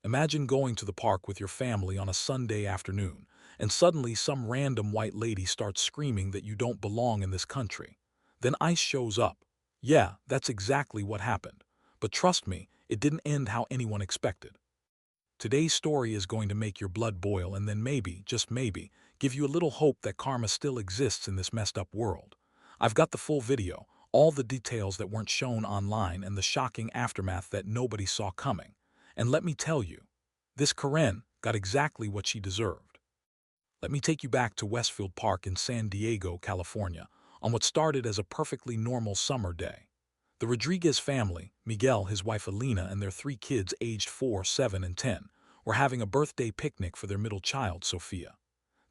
Imagine going to the park with your family on a Sunday afternoon, and suddenly some random white lady starts screaming that you don't belong in this country. Then ICE shows up. Yeah, that's exactly what happened. But trust me, it didn't end how anyone expected. Today's story is going to make your blood boil and then maybe, just maybe, give you a little hope that karma still exists in this messed up world. I've got the full video, all the details that weren't shown online and the shocking aftermath that nobody saw coming. And let me tell you, this Karen got exactly what she deserved. Let me take you back to Westfield Park in San Diego, California, on what started as a perfectly normal summer day. The Rodriguez family, Miguel, his wife Alina, and their three kids aged 4, 7, and 10, were having a birthday picnic for their middle child, Sofia.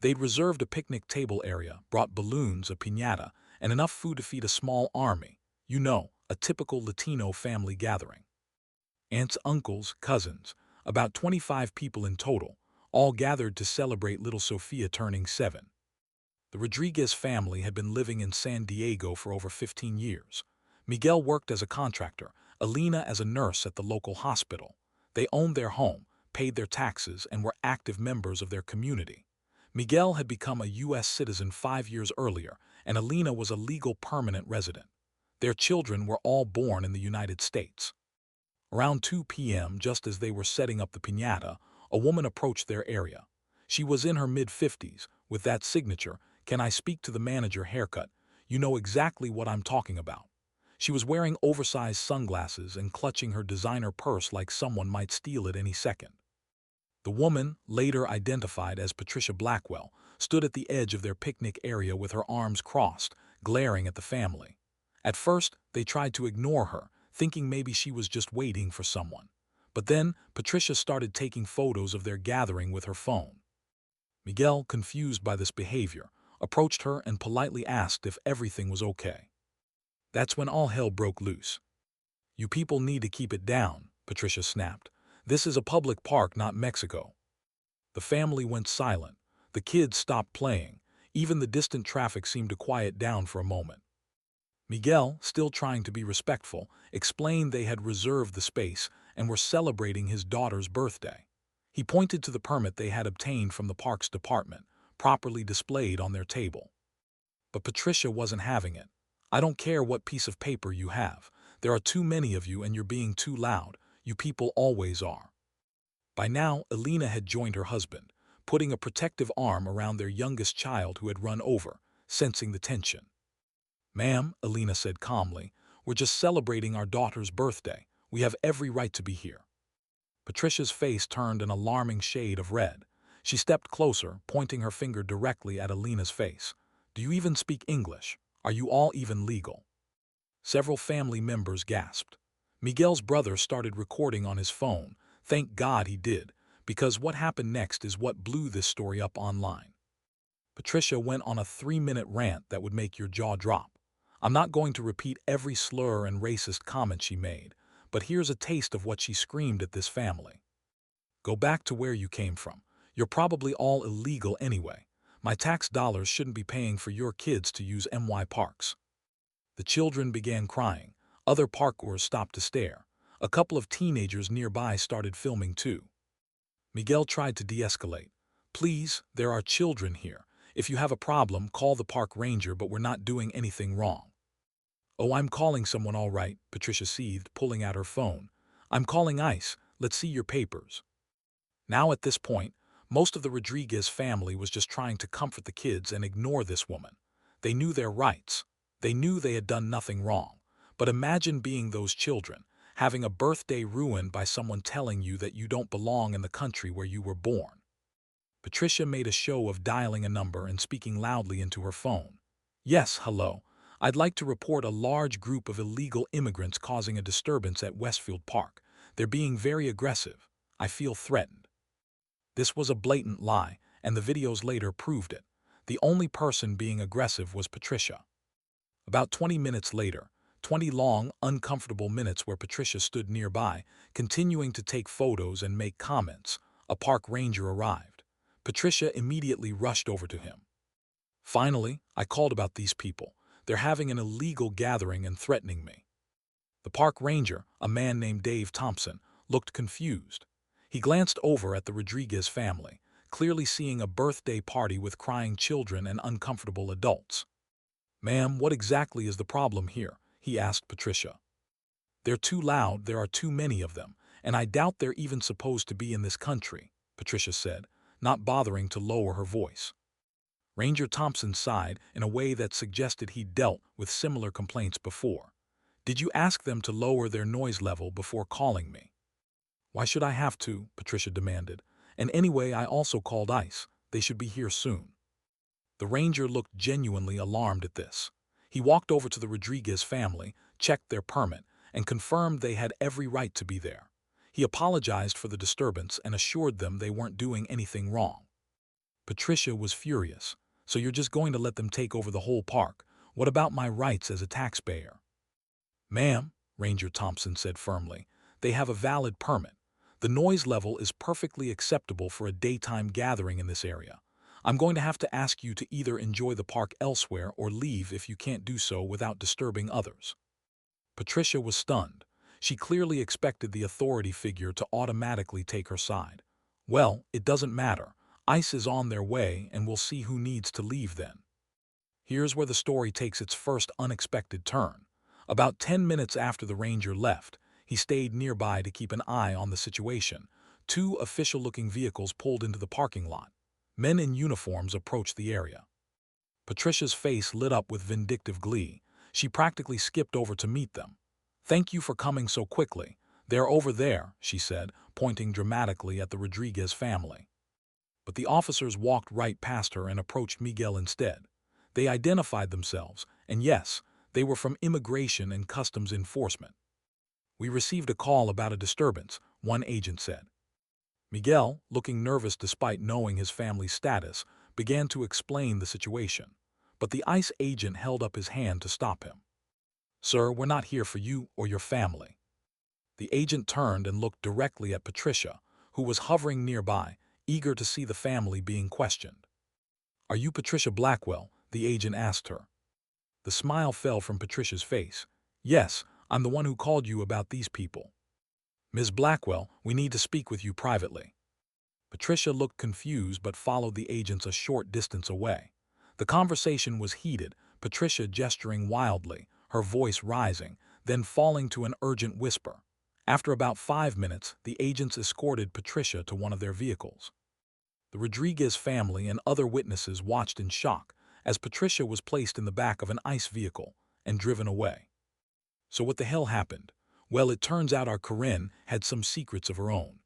They'd reserved a picnic table area, brought balloons, a piñata, and enough food to feed a small army. You know, a typical Latino family gathering. Aunts, uncles, cousins, about 25 people in total, all gathered to celebrate little Sofia turning 7. The Rodriguez family had been living in San Diego for over 15 years. Miguel worked as a contractor, Alina as a nurse at the local hospital. They owned their home, paid their taxes, and were active members of their community. Miguel had become a U.S. citizen 5 years earlier, and Alina was a legal permanent resident. Their children were all born in the United States. Around 2 p.m., just as they were setting up the piñata, a woman approached their area. She was in her mid-50s, with that signature, "Can I speak to the manager?" haircut. You know exactly what I'm talking about. She was wearing oversized sunglasses and clutching her designer purse like someone might steal it any second. The woman, later identified as Patricia Blackwell, stood at the edge of their picnic area with her arms crossed, glaring at the family. At first, they tried to ignore her, thinking maybe she was just waiting for someone. But then, Patricia started taking photos of their gathering with her phone. Miguel, confused by this behavior, approached her and politely asked if everything was okay. That's when all hell broke loose. "You people need to keep it down," Patricia snapped. "This is a public park, not Mexico." The family went silent. The kids stopped playing. Even the distant traffic seemed to quiet down for a moment. Miguel, still trying to be respectful, explained they had reserved the space and were celebrating his daughter's birthday. He pointed to the permit they had obtained from the parks department, properly displayed on their table. But Patricia wasn't having it. "I don't care what piece of paper you have. There are too many of you and you're being too loud. You people always are." By now, Alina had joined her husband, putting a protective arm around their youngest child who had run over, sensing the tension. "Ma'am," Alina said calmly, "we're just celebrating our daughter's birthday. We have every right to be here." Patricia's face turned an alarming shade of red. She stepped closer, pointing her finger directly at Alina's face. "Do you even speak English? Are you all even legal?" Several family members gasped. Miguel's brother started recording on his phone. Thank God he did, because what happened next is what blew this story up online. Patricia went on a 3-minute rant that would make your jaw drop. I'm not going to repeat every slur and racist comment she made, but here's a taste of what she screamed at this family. "Go back to where you came from. You're probably all illegal anyway. My tax dollars shouldn't be paying for your kids to use MY parks." The children began crying. Other parkgoers stopped to stare. A couple of teenagers nearby started filming too. Miguel tried to de-escalate. "Please, there are children here. If you have a problem, call the park ranger, but we're not doing anything wrong." "Oh, I'm calling someone, all right," Patricia seethed, pulling out her phone. "I'm calling ICE. Let's see your papers." Now at this point, most of the Rodriguez family was just trying to comfort the kids and ignore this woman. They knew their rights. They knew they had done nothing wrong. But imagine being those children, having a birthday ruined by someone telling you that you don't belong in the country where you were born. Patricia made a show of dialing a number and speaking loudly into her phone. "Yes, hello. I'd like to report a large group of illegal immigrants causing a disturbance at Westfield Park. They're being very aggressive. I feel threatened." This was a blatant lie, and the videos later proved it. The only person being aggressive was Patricia. About 20 minutes later, 20 long, uncomfortable minutes where Patricia stood nearby, continuing to take photos and make comments, a park ranger arrived. Patricia immediately rushed over to him. "Finally, I called about these people. They're having an illegal gathering and threatening me." The park ranger, a man named Dave Thompson, looked confused. He glanced over at the Rodriguez family, clearly seeing a birthday party with crying children and uncomfortable adults. "Ma'am, what exactly is the problem here?" he asked Patricia. "They're too loud, there are too many of them, and I doubt they're even supposed to be in this country," Patricia said, not bothering to lower her voice. Ranger Thompson sighed in a way that suggested he'd dealt with similar complaints before. "Did you ask them to lower their noise level before calling me?" "Why should I have to?" Patricia demanded. "And anyway, I also called ICE. They should be here soon." The ranger looked genuinely alarmed at this. He walked over to the Rodriguez family, checked their permit, and confirmed they had every right to be there. He apologized for the disturbance and assured them they weren't doing anything wrong. Patricia was furious. "So you're just going to let them take over the whole park? What about my rights as a taxpayer?" "Ma'am," Ranger Thompson said firmly, "they have a valid permit. The noise level is perfectly acceptable for a daytime gathering in this area. I'm going to have to ask you to either enjoy the park elsewhere or leave if you can't do so without disturbing others." Patricia was stunned. She clearly expected the authority figure to automatically take her side. "Well, it doesn't matter. ICE is on their way, and we'll see who needs to leave then." Here's where the story takes its first unexpected turn. About 10 minutes after the ranger left, he stayed nearby to keep an eye on the situation. Two official-looking vehicles pulled into the parking lot. Men in uniforms approached the area. Patricia's face lit up with vindictive glee. She practically skipped over to meet them. "Thank you for coming so quickly. They're over there," she said, pointing dramatically at the Rodriguez family. But the officers walked right past her and approached Miguel instead. They identified themselves, and yes, they were from Immigration and Customs Enforcement. "We received a call about a disturbance," one agent said. Miguel, looking nervous despite knowing his family's status, began to explain the situation. But the ICE agent held up his hand to stop him. "Sir, we're not here for you or your family." The agent turned and looked directly at Patricia, who was hovering nearby, eager to see the family being questioned. "Are you Patricia Blackwell?" the agent asked her. The smile fell from Patricia's face. "Yes, I'm the one who called you about these people." "Ms. Blackwell, we need to speak with you privately." Patricia looked confused but followed the agents a short distance away. The conversation was heated, Patricia gesturing wildly, her voice rising, then falling to an urgent whisper. After about 5 minutes, the agents escorted Patricia to one of their vehicles. The Rodriguez family and other witnesses watched in shock as Patricia was placed in the back of an ICE vehicle and driven away. So what the hell happened? Well, it turns out our Corinne had some secrets of her own.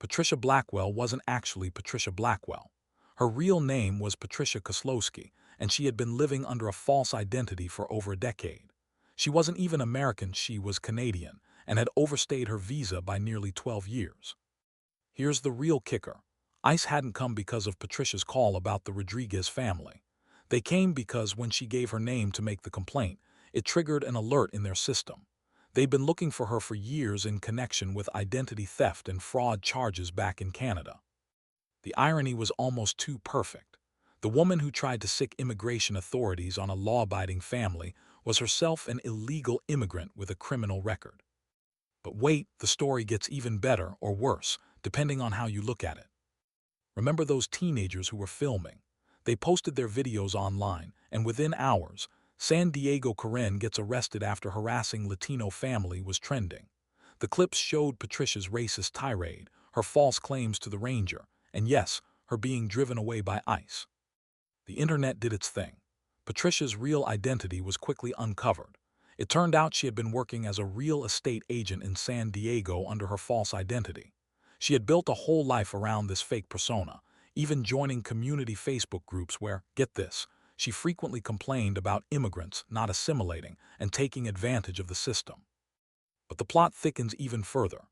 Patricia Blackwell wasn't actually Patricia Blackwell. Her real name was Patricia Koslowski, and she had been living under a false identity for over a decade. She wasn't even American, she was Canadian, and had overstayed her visa by nearly 12 years. Here's the real kicker. ICE hadn't come because of Patricia's call about the Rodriguez family. They came because when she gave her name to make the complaint, it triggered an alert in their system. They'd been looking for her for years in connection with identity theft and fraud charges back in Canada. The irony was almost too perfect. The woman who tried to sic immigration authorities on a law-abiding family was herself an illegal immigrant with a criminal record. But wait, the story gets even better or worse, depending on how you look at it. Remember those teenagers who were filming? They posted their videos online, and within hours, San Diego Corinne gets arrested after harassing Latino family was trending. The clips showed Patricia's racist tirade, her false claims to the ranger, and yes, her being driven away by ICE. The internet did its thing. Patricia's real identity was quickly uncovered. It turned out she had been working as a real estate agent in San Diego under her false identity. She had built a whole life around this fake persona, even joining community Facebook groups where, get this, she frequently complained about immigrants not assimilating and taking advantage of the system. But the plot thickens even further.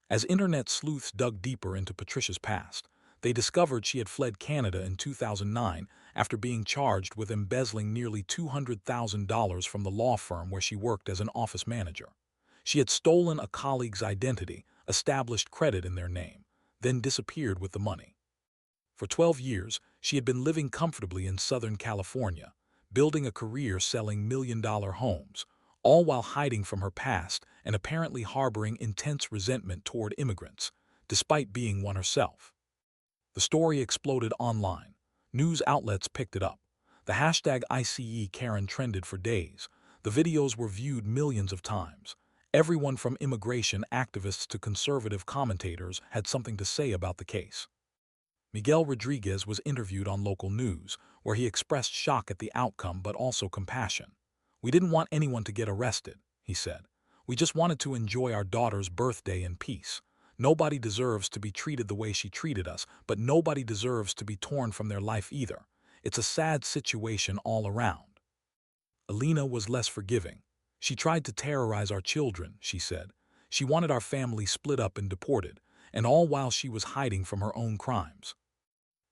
As internet sleuths dug deeper into Patricia's past, they discovered she had fled Canada in 2009 after being charged with embezzling nearly $200,000 from the law firm where she worked as an office manager. She had stolen a colleague's identity, established credit in their name, then disappeared with the money. For 12 years, she had been living comfortably in Southern California, building a career selling million-dollar homes, all while hiding from her past and apparently harboring intense resentment toward immigrants. despite being one herself. The story exploded online. News outlets picked it up. The hashtag #ICEKaren trended for days. The videos were viewed millions of times. Everyone from immigration activists to conservative commentators had something to say about the case. Miguel Rodriguez was interviewed on local news, where he expressed shock at the outcome but also compassion. "We didn't want anyone to get arrested," he said. "We just wanted to enjoy our daughter's birthday in peace. Nobody deserves to be treated the way she treated us, but nobody deserves to be torn from their life either. It's a sad situation all around." Alina was less forgiving. "She tried to terrorize our children," she said. "She wanted our family split up and deported, and all while she was hiding from her own crimes."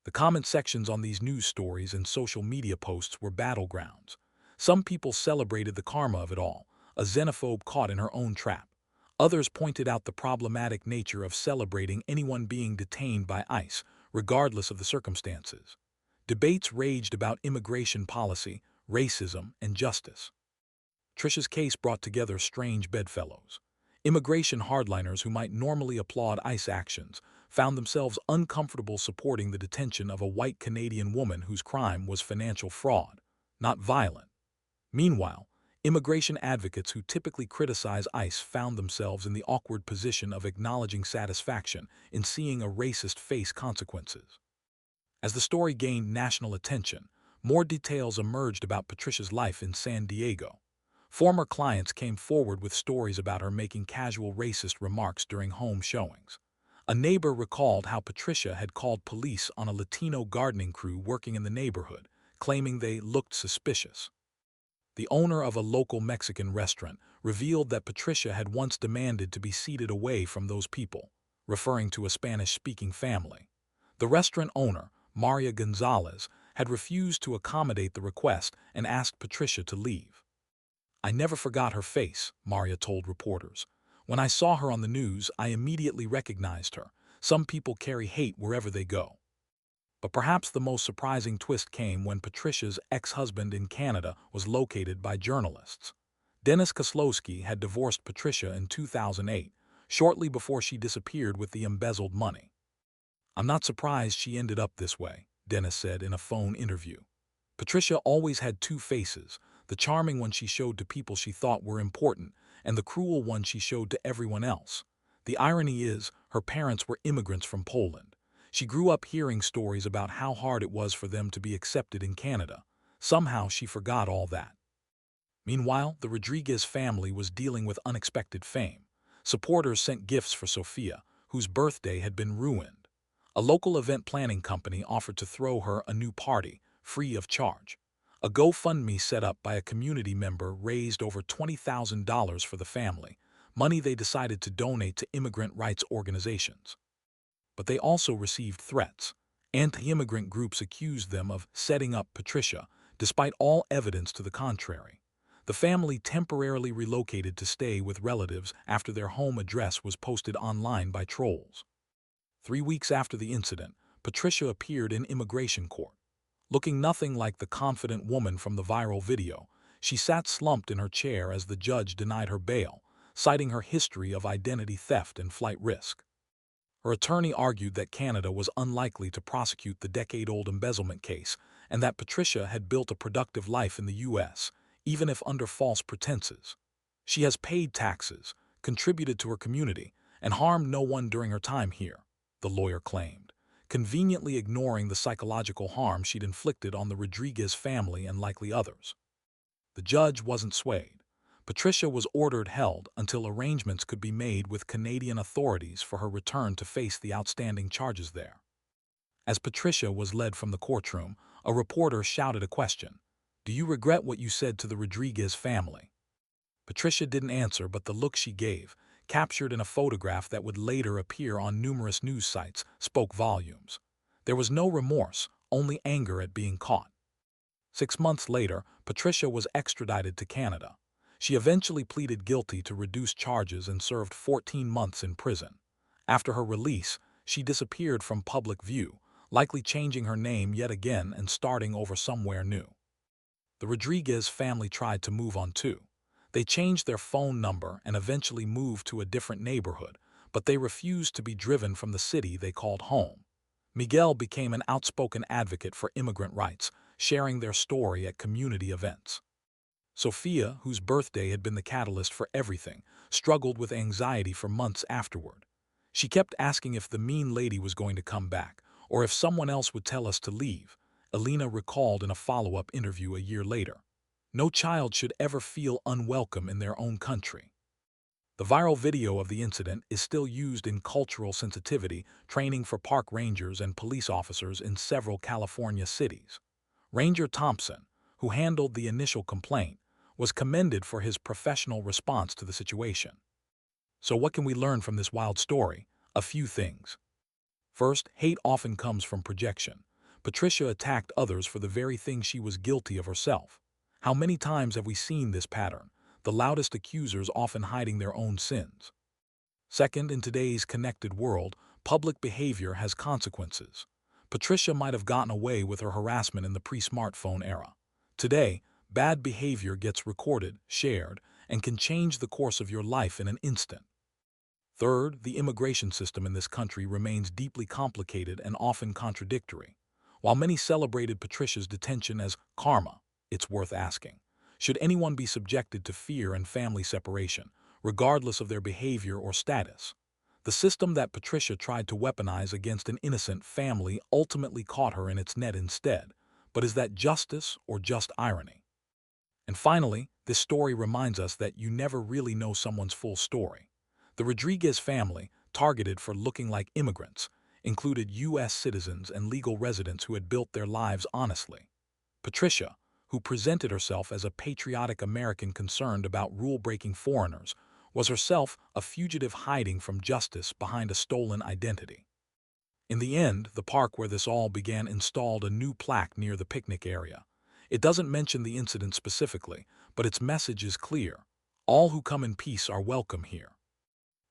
The comment sections on these news stories and social media posts were battlegrounds. Some people celebrated the karma of it all, a xenophobe caught in her own trap. Others pointed out the problematic nature of celebrating anyone being detained by ICE, regardless of the circumstances. Debates raged about immigration policy, racism, and justice. Trisha's case brought together strange bedfellows. Immigration hardliners who might normally applaud ICE actions found themselves uncomfortable supporting the detention of a white Canadian woman whose crime was financial fraud, not violent. Meanwhile, immigration advocates who typically criticize ICE found themselves in the awkward position of acknowledging satisfaction in seeing a racist face consequences. As the story gained national attention, more details emerged about Patricia's life in San Diego. Former clients came forward with stories about her making casual racist remarks during home showings. A neighbor recalled how Patricia had called police on a Latino gardening crew working in the neighborhood, claiming they looked suspicious. The owner of a local Mexican restaurant revealed that Patricia had once demanded to be seated away from those people, referring to a Spanish-speaking family. The restaurant owner, Maria Gonzalez, had refused to accommodate the request and asked Patricia to leave. "I never forgot her face," Maria told reporters. "When I saw her on the news, I immediately recognized her. Some people carry hate wherever they go." But perhaps the most surprising twist came when Patricia's ex-husband in Canada was located by journalists. Dennis Koslowski had divorced Patricia in 2008, shortly before she disappeared with the embezzled money. "I'm not surprised she ended up this way," Dennis said in a phone interview. "Patricia always had two faces, the charming one she showed to people she thought were important, and the cruel one she showed to everyone else. The irony is, her parents were immigrants from Poland. She grew up hearing stories about how hard it was for them to be accepted in Canada. Somehow she forgot all that." Meanwhile, the Rodriguez family was dealing with unexpected fame. Supporters sent gifts for Sofia, whose birthday had been ruined. A local event planning company offered to throw her a new party, free of charge. A GoFundMe set up by a community member raised over $20,000 for the family, money they decided to donate to immigrant rights organizations. But they also received threats. Anti-immigrant groups accused them of setting up Patricia, despite all evidence to the contrary. The family temporarily relocated to stay with relatives after their home address was posted online by trolls. 3 weeks after the incident, Patricia appeared in immigration court. Looking nothing like the confident woman from the viral video, she sat slumped in her chair as the judge denied her bail, citing her history of identity theft and flight risk. Her attorney argued that Canada was unlikely to prosecute the decade-old embezzlement case and that Patricia had built a productive life in the U.S., even if under false pretenses. "She has paid taxes, contributed to her community, and harmed no one during her time here," the lawyer claimed, conveniently ignoring the psychological harm she'd inflicted on the Rodriguez family and likely others. The judge wasn't swayed. Patricia was ordered held until arrangements could be made with Canadian authorities for her return to face the outstanding charges there. As Patricia was led from the courtroom, a reporter shouted a question. "Do you regret what you said to the Rodriguez family?" Patricia didn't answer, but the look she gave, captured in a photograph that would later appear on numerous news sites, spoke volumes. There was no remorse, only anger at being caught. 6 months later, Patricia was extradited to Canada. She eventually pleaded guilty to reduced charges and served 14 months in prison. After her release, she disappeared from public view, likely changing her name yet again and starting over somewhere new. The Rodriguez family tried to move on too. They changed their phone number and eventually moved to a different neighborhood, but they refused to be driven from the city they called home. Miguel became an outspoken advocate for immigrant rights, sharing their story at community events. Sophia, whose birthday had been the catalyst for everything, struggled with anxiety for months afterward. She kept asking if the mean lady was going to come back, or if someone else would tell us to leave. Elena recalled in a follow-up interview a year later. No child should ever feel unwelcome in their own country. The viral video of the incident is still used in cultural sensitivity training for park rangers and police officers in several California cities. Ranger Thompson, who handled the initial complaint, was commended for his professional response to the situation. So what can we learn from this wild story? A few things. First, hate often comes from projection. Patricia attacked others for the very thing she was guilty of herself. How many times have we seen this pattern? The loudest accusers often hiding their own sins. Second, in today's connected world, public behavior has consequences. Patricia might have gotten away with her harassment in the pre-smartphone era. Today, bad behavior gets recorded, shared, and can change the course of your life in an instant. Third, the immigration system in this country remains deeply complicated and often contradictory. While many celebrated Patricia's detention as karma, it's worth asking, should anyone be subjected to fear and family separation, regardless of their behavior or status? The system that Patricia tried to weaponize against an innocent family ultimately caught her in its net instead. But is that justice or just irony? And finally, this story reminds us that you never really know someone's full story. The Rodriguez family, targeted for looking like immigrants, included U.S. citizens and legal residents who had built their lives honestly. Patricia, who presented herself as a patriotic American concerned about rule-breaking foreigners, was herself a fugitive hiding from justice behind a stolen identity. In the end, the park where this all began installed a new plaque near the picnic area. It doesn't mention the incident specifically, but its message is clear. All who come in peace are welcome here.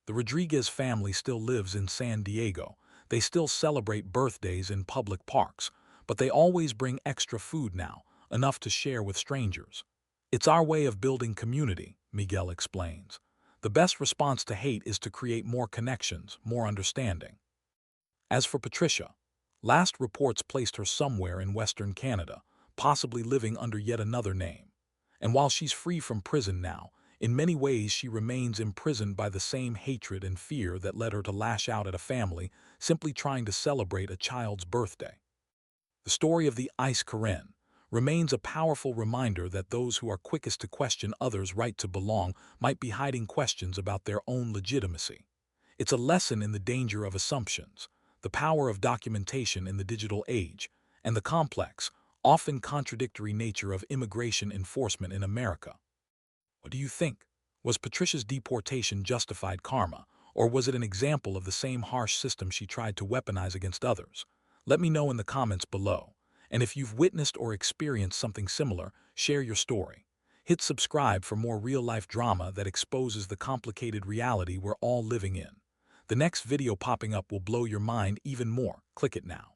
The Rodriguez family still lives in San Diego. They still celebrate birthdays in public parks, but they always bring extra food now, enough to share with strangers. It's our way of building community, Miguel explains. The best response to hate is to create more connections, more understanding. As for Patricia, last reports placed her somewhere in Western Canada, possibly living under yet another name. And while she's free from prison now, in many ways she remains imprisoned by the same hatred and fear that led her to lash out at a family simply trying to celebrate a child's birthday. The story of the Ice Karen remains a powerful reminder that those who are quickest to question others' right to belong might be hiding questions about their own legitimacy. It's a lesson in the danger of assumptions, the power of documentation in the digital age, and the complex, often contradictory nature of immigration enforcement in America. What do you think? Was Patricia's deportation justified karma, or was it an example of the same harsh system she tried to weaponize against others? Let me know in the comments below. And if you've witnessed or experienced something similar, share your story. Hit subscribe for more real-life drama that exposes the complicated reality we're all living in. The next video popping up will blow your mind even more. Click it now.